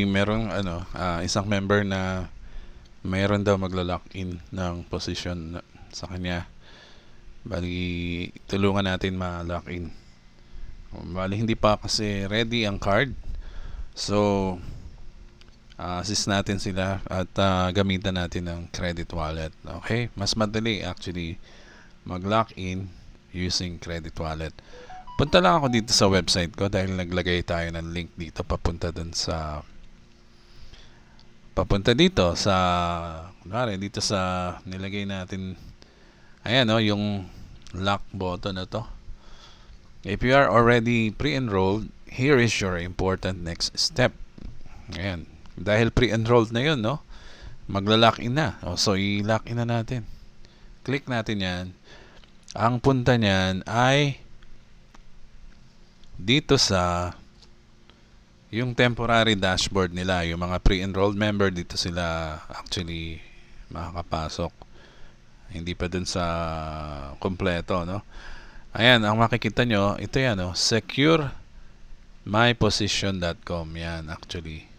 Merong isang member na mayroon daw maglo-lock-in ng position sa kanya. Bali, tulungan natin ma-lock-in. Bali, hindi pa kasi ready ang card. So, assist natin sila at gamitan natin ng credit wallet. Okay? Mas madali actually mag-lock-in using credit wallet. Punta lang ako dito sa website ko dahil naglagay tayo ng link dito papunta dito sa dito sa nilagay natin. Ayan yung lock button na to. If you are already pre-enrolled, here is your important next step. Ayan. Dahil pre-enrolled na yun, magla-lock in na. So, i-lock in na natin. Click natin yan. Ang punta niyan ay dito sa yung temporary dashboard nila. Yung mga pre-enrolled member, dito sila actually makakapasok. Hindi pa dun sa kompleto, Ayan, ang makikita nyo, ito yan, securemyposition.com. Yan, actually.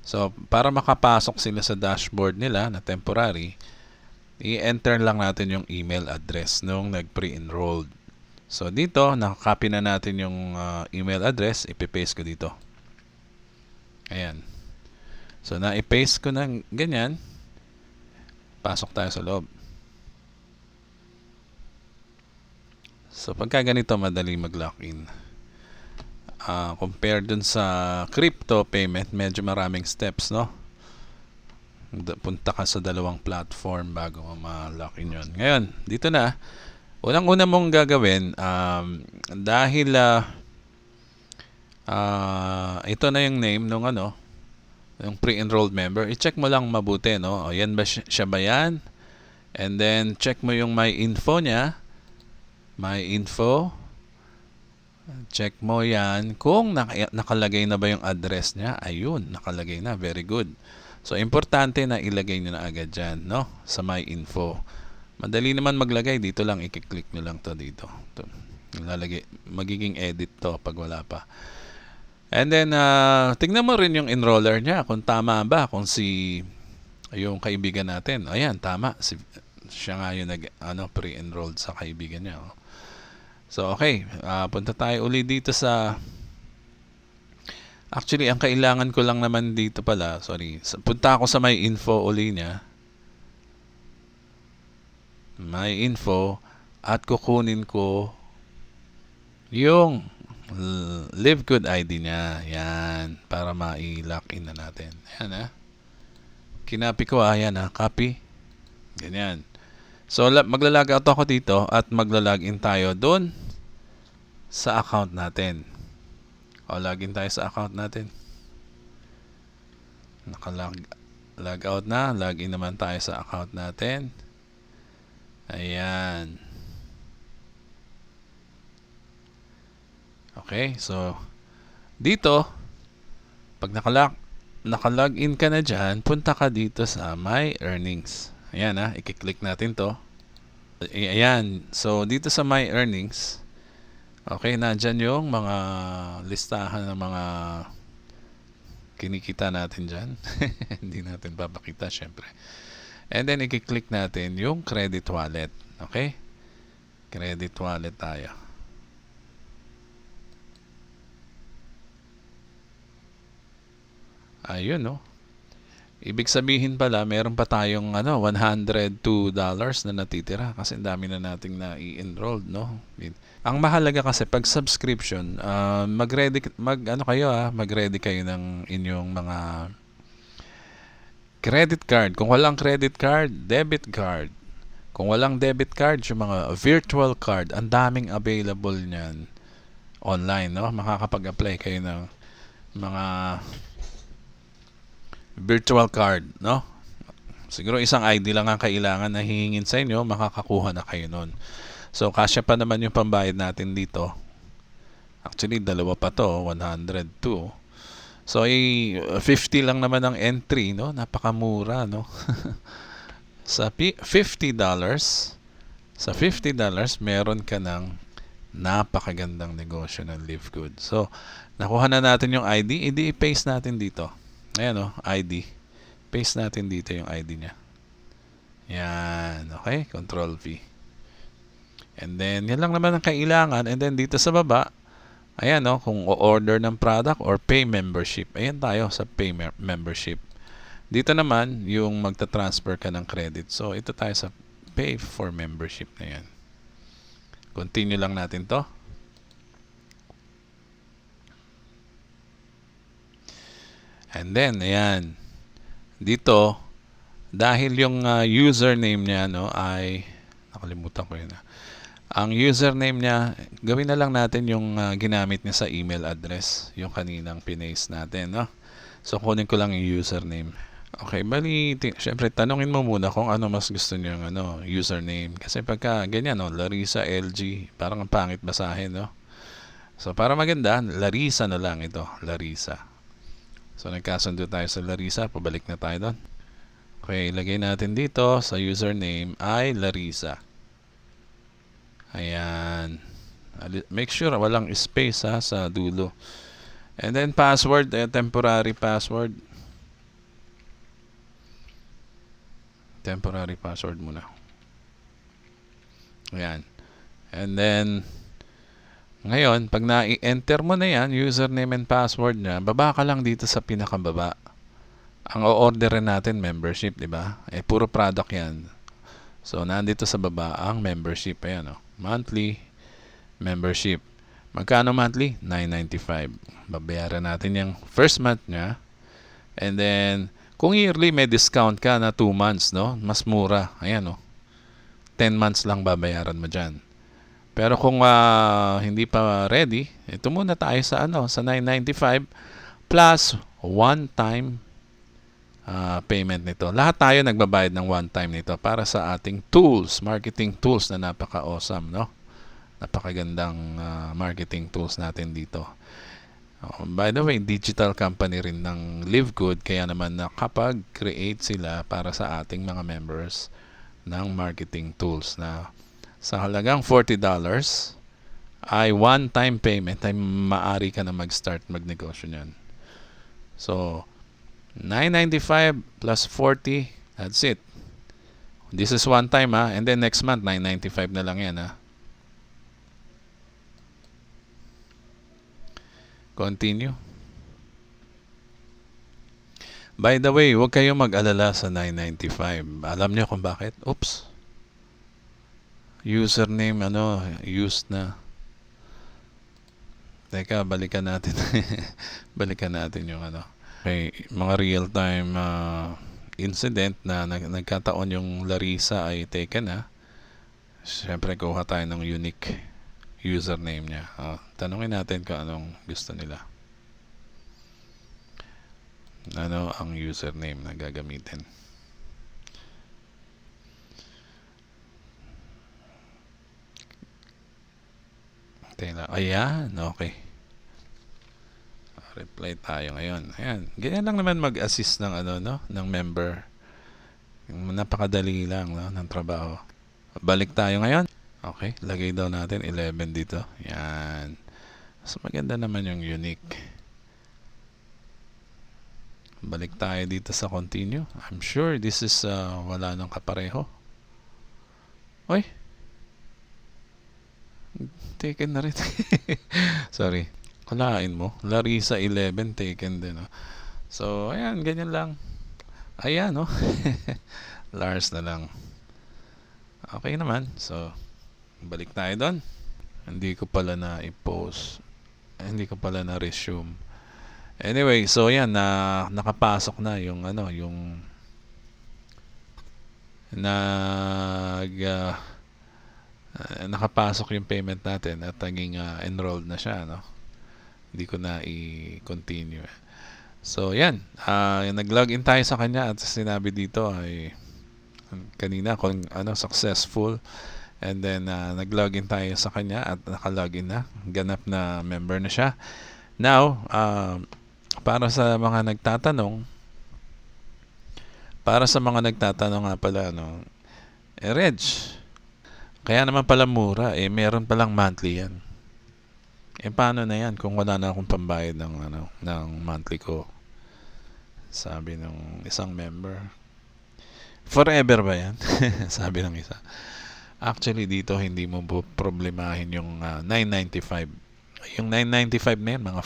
So, para makapasok sila sa dashboard nila na temporary, i-enter lang natin yung email address nung nag-pre-enrolled. So, dito, nakakopy na natin yung email address. Ipipaste ko dito. Ayan. So, na-paste ko ng ganyan. Pasok tayo sa loob. So, pagka ganito, madali mag-lock-in. Compare dun sa crypto payment, medyo maraming steps, Punta ka sa dalawang platform bago ma-lock-in yun. Ngayon, dito na. Unang-una mong gagawin, dahil ito na yung name nung yung pre-enrolled member, i-check mo lang mabuti, O, yan ba siya ba yan? And then, check mo yung my info niya. My info. Check mo yan. Kung nakalagay na ba yung address niya, ayun, nakalagay na. Very good. So, importante na ilagay nyo na agad dyan, Sa my info. Madali naman maglagay. Dito lang, i-click nyo lang to dito. Ilalagay, magiging edit to pag wala pa. And then, tingnan mo rin yung enroller niya. Kung tama ba, kung yung kaibigan natin. Ayan, tama. Siya nga yung pre-enrolled sa kaibigan niya. So, okay. Punta tayo uli dito sa... Actually, ang kailangan ko lang naman dito pala, punta ako sa my info uli niya. My info at kukunin ko yung Live Good ID niya. Yan. Para ma-lock in na natin. Yan Kinapi ko yan Copy. Ganyan. So, magla-log out ako dito at magla-log in tayo doon sa account natin. O, login tayo sa account natin. Naka-log out na. Login naman tayo sa account natin. Ayan. Okay, so dito, pag naka-login ka na dyan, punta ka dito sa My Earnings. Ayan i-click natin to. Ayan, so dito sa My Earnings, okay, nandyan yung mga listahan ng mga kinikita natin dyan. Hindi natin papakita, syempre. And then, i-click natin yung credit wallet. Okay? Credit wallet tayo. Ayun, Ibig sabihin pala, meron pa tayong $102 na natitira kasi dami na nating na-i-enrolled, Ang mahalaga kasi pag subscription, mag-ready kayo ng inyong mga credit card. Kung walang credit card, debit card. Kung walang debit card, yung mga virtual card, ang daming available niyan online, Makakapag-apply kayo ng mga virtual card, Siguro isang ID lang ang kailangan na hihingin sa inyo, makakakuha na kayo nun. So, kasya pa naman yung pambayad natin dito. Actually, dalawa pa to, 102. So, 50 lang naman ang entry, Napakamura, Sa $50, meron ka ng Napakagandang negosyo ng Live Good. So, nakuha na natin yung ID, i-paste natin dito. Ayan ID. Paste natin dito yung ID niya. Yan, okay? Control V. And then, yan lang naman ang kailangan. And then, dito sa baba, ayan kung o-order ng product or pay membership. Ayan tayo sa pay membership. Dito naman, yung magta-transfer ka ng credit. So, ito tayo sa pay for membership na yan. Continue lang natin to. And then, ayan. Dito, dahil yung username niya ay nakalimutan ko yun. Ang username niya, gawin na lang natin yung ginamit niya sa email address, yung kaninang pinaste natin, no? So kunin ko lang yung username. Okay, bali syempre tanungin mo muna kung ano mas gusto niyo ng username kasi pagka ganyan Larissa LG, parang ang pangit basahin, no? So para maganda, Larissa na lang ito, Larissa. So nagkasundo tayo sa Larissa, pabalik na tayo doon. Okay, ilagay natin dito sa username ay Larissa. Ayan. Make sure walang space sa dulo. And then password, temporary password. Temporary password muna. Ayan. And then, ngayon, pag na-enter mo na yan, username and password niya, baba ka lang dito sa pinakababa. Ang o-orderin natin, membership, di ba? Puro product yan. So, nandito sa baba ang membership. Ayan, monthly membership. Magkano monthly? $9.95. Babayaran natin yung first month niya. And then, kung yearly, may discount ka na 2 months, no? Mas mura. Ayan, 10 months lang babayaran mo dyan. Pero kung hindi pa ready, ito muna tayo sa sa $9.95 plus one-time payment nito. Lahat tayo nagbabayad ng one-time nito para sa ating tools, marketing tools na napaka-awesome, no? Napakagandang marketing tools natin dito. By the way, digital company rin ng Live Good, kaya naman nakapag-create sila para sa ating mga members ng marketing tools na sa halagang $40 ay one-time payment ay maaari ka na mag-start magnegosyo niyan. So, $9.95 plus $40, that's it. This is one time and then next month $9.95 na lang yan Continue. By the way, huwag kayong mag-alala sa $9.95. Alam niyo kung bakit? Oops. Username used na. Teka, balikan natin. Balikan natin yung Okay, mga real-time incident na nagkataon yung Larissa ay taken Siyempre, kuha tayo ng unique username niya. Tanungin natin kung anong gusto nila. Ano ang username na gagamitin? Ayan, okay. Reply tayo ngayon. Ayan, ganyan lang naman mag-assist ng ng member. Napakadali lang ng trabaho. Balik tayo ngayon. Okay, lagay daw natin 11 dito. Yan. So maganda naman yung unique. Balik tayo dito sa continue. I'm sure this is wala nang kapareho. Oy. Taken na rin. Sorry. Kulain mo. Larissa 11 taken din. So, ayan, ganyan lang. Ayan, Lars na lang. Okay naman. So, balik tayo doon. Hindi ko pala na i-post. Hindi ko pala na resume. Anyway, so yan nakapasok na yung yung nakapasok yung payment natin at naging enrolled na siya, Hindi ko na i-continue. So, yan. Nag-login tayo sa kanya at sinabi dito ay kanina kung successful. And then, nag-login tayo sa kanya at naka-login na. Ganap na member na siya. Now, para sa mga nagtatanong nga pala, Reg, Kaya naman pala mura, meron palang monthly yan. Paano na yan kung wala na akong pambayad ng monthly ko? Sabi ng isang member. Forever ba yan? Sabi ng isa. Actually, dito hindi mo problemahin yung 995. Yung 995 na yan, mga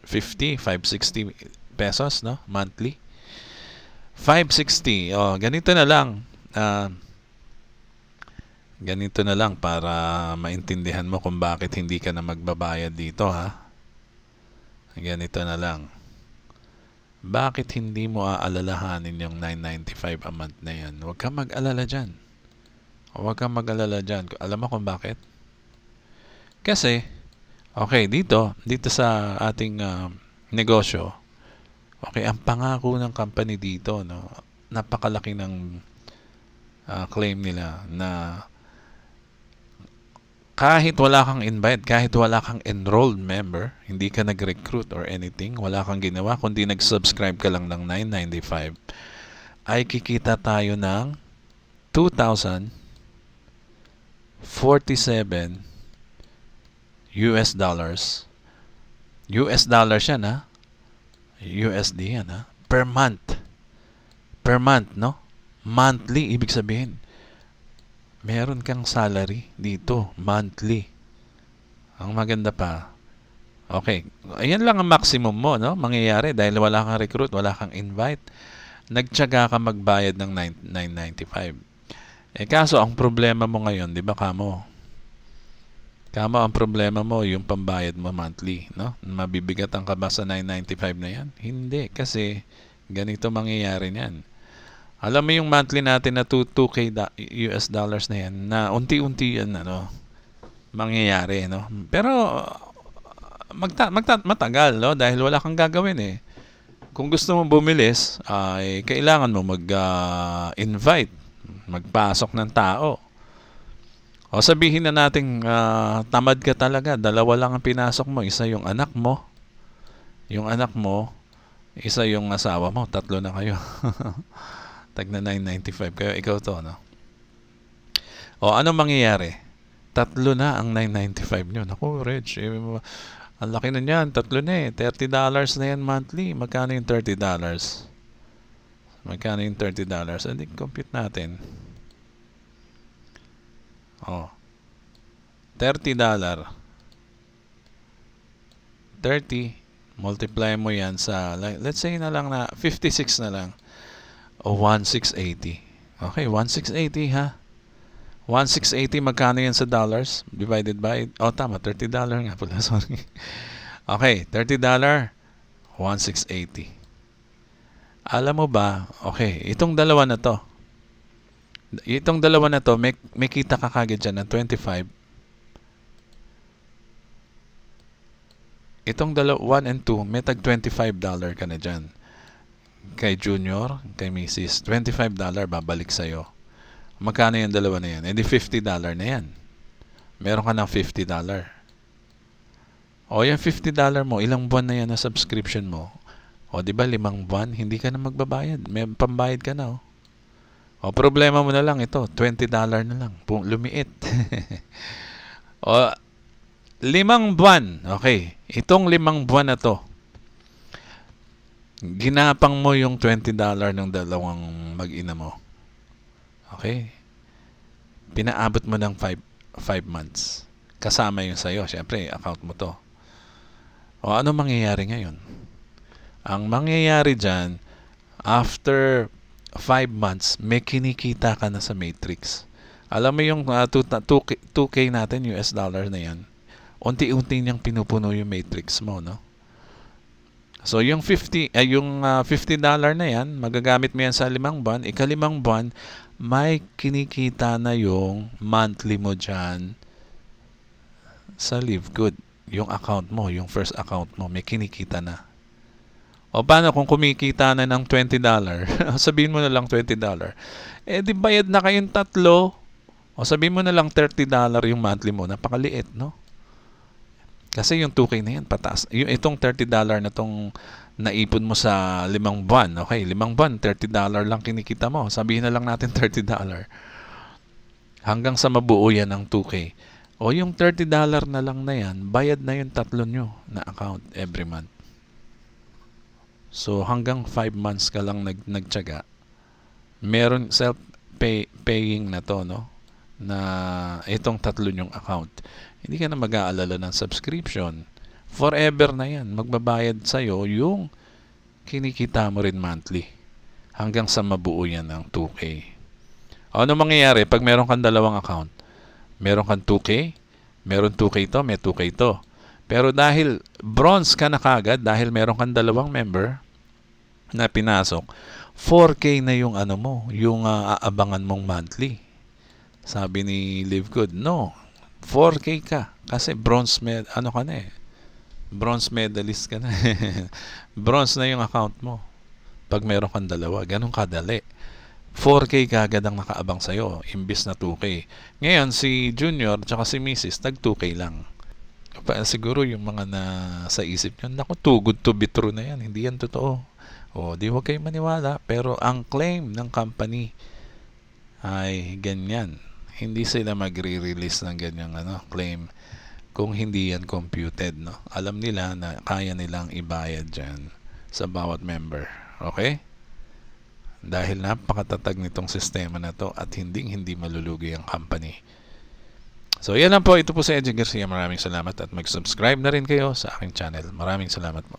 550, 560 pesos, no? Monthly. 560. Oh, ganito na lang. Ganito na lang para maintindihan mo kung bakit hindi ka na magbabayad dito, ha? Ganito na lang. Bakit hindi mo aalalahanin yung 995 a month na yan? Huwag kang mag-alala dyan. Huwag kang mag-alala dyan. Alam mo kung bakit? Kasi, okay, dito sa ating negosyo, okay, ang pangako ng company dito, no, napakalaki ng claim nila na kahit wala kang invite, kahit wala kang enrolled member, hindi ka nag-recruit or anything, wala kang ginawa, kundi nag-subscribe ka lang ng 995, ay kikita tayo ng 2,047 US dollars. US dollars yan, ha? USD yan, ha? Per month. Per month, no? Monthly, ibig sabihin, meron kang salary dito, monthly. Ang maganda pa, okay, ayan lang ang maximum mo, no? Mangyayari dahil wala kang recruit, wala kang invite. Nagtiyaga ka magbayad ng 995. Kaso, ang problema mo ngayon, di ba kamo? Kamo, ang problema mo, yung pambayad mo monthly, no? Mabibigatan ka ba sa 995 na yan? Hindi, kasi ganito mangyayari niyan. Alam mo yung monthly natin na 2K US dollars na yan, na unti-unti yan, mangyayari, no? Pero, matagal, no? Dahil wala kang gagawin, eh. Kung gusto mo bumilis, ay kailangan mo mag-invite, magpasok ng tao. O sabihin na natin, tamad ka talaga, dalawa lang ang pinasok mo, isa yung anak mo, isa yung asawa mo, tatlo na kayo. Tag na 995 kayo, ikaw to, no? O ano mangyayari? Tatlo na ang 995 nyo. Naku, Reg, ang laki na niyan, tatlo na $30 na yan monthly. Magkano yung $30? Magkano yung $30? Hindi, compute natin. Oh. $30. 30, multiply mo yan sa, let's say na lang na 56 na lang. O 1,680. Okay, 1,680, ha? 1,680, magkano yan sa dollars? Divided by, tama, $30 nga pala, sorry. Okay, $30, 1,680. Alam mo ba, okay, itong dalawa na to, may kita ka kagad dyan ng 25. Itong dalawa, 1 and 2, may tag $25 ka na dyan. Kay Junior, kay Mrs. $25 babalik sa'yo. Magkano yung dalawa na yan? Di $50 na yan. Meron ka ng $50. O yung $50 mo, ilang buwan na yan na subscription mo? O di ba 5 buwan? Hindi ka na magbabayad. May pambayad ka na, O problema mo na lang ito, $20 na lang. Lumiit. O 5 buwan. Okay. Itong 5 buwan na to, ginapang mo yung $20 ng dalawang mag-ina mo. Okay? Pinaabot mo ng 5 months. Kasama yung sa'yo. Siyempre, account mo to. O ano mangyayari ngayon? Ang mangyayari dyan, after 5 months, may kinikita ka na sa Matrix. Alam mo yung 2K natin, US dollar na yan, unti-unti niyang pinupuno yung Matrix mo, no? So, yung $50 na yan, magagamit mo yan sa 5 buwan. Ika-5 buwan, may kinikita na yung monthly mo dyan sa Live Good. Yung account mo, yung first account mo, may kinikita na. O paano kung kumikita na ng $20? Sabihin mo na lang $20. Di bayad na kayong tatlo. O sabihin mo na lang $30 yung monthly mo. Napakaliit, no? Kasi yung 2K na yan, pataas. Yung itong $30 na tong naipon mo sa 5 buwan. Okay, 5 buwan, $30 lang kinikita mo. Sabihin na lang natin $30. Hanggang sa mabuo yan ng 2K. O yung $30 na lang na yan, bayad na yung tatlo nyo na account every month. So hanggang 5 months ka lang nagtiyaga, meron self-paying na to, no? Na itong tatlo nyong account. Hindi ka na mag-aalala ng subscription. Forever na yan. Magbabayad sa'yo yung kinikita mo rin monthly. Hanggang sa mabuo yan ng 2K. Ano mangyayari pag meron kang dalawang account? Meron kang 2K, meron 2K to, may 2K to. Pero dahil bronze ka na kagad, dahil meron kang dalawang member na pinasok, 4K na yung ano mo, yung aabangan mong monthly. Sabi ni Live Good, no, 4K ka. Kasi bronze ka na eh. Bronze medalist ka na. Bronze na yung account mo. Pag meron kang dalawa, ganun kadali. 4K kagad ang nakaabang sa'yo, imbis na 2K. Ngayon, si Junior tsaka si Mrs. tag 2K lang. Siguro yung mga sa isip nyo, naku, too good to be true na yan. Hindi yan totoo. O, di huwag kayo maniwala. Pero ang claim ng company ay ganyan. Hindi sila magre-release ng ganyang claim kung hindi yan computed. No? Alam nila na kaya nilang ibayad dyan sa bawat member. Okay? Dahil napakatatag nitong sistema na to at hindi malulugi ang company. So yan lang po. Ito po si Edgy Garcia. Maraming salamat at mag-subscribe na rin kayo sa aking channel. Maraming salamat po.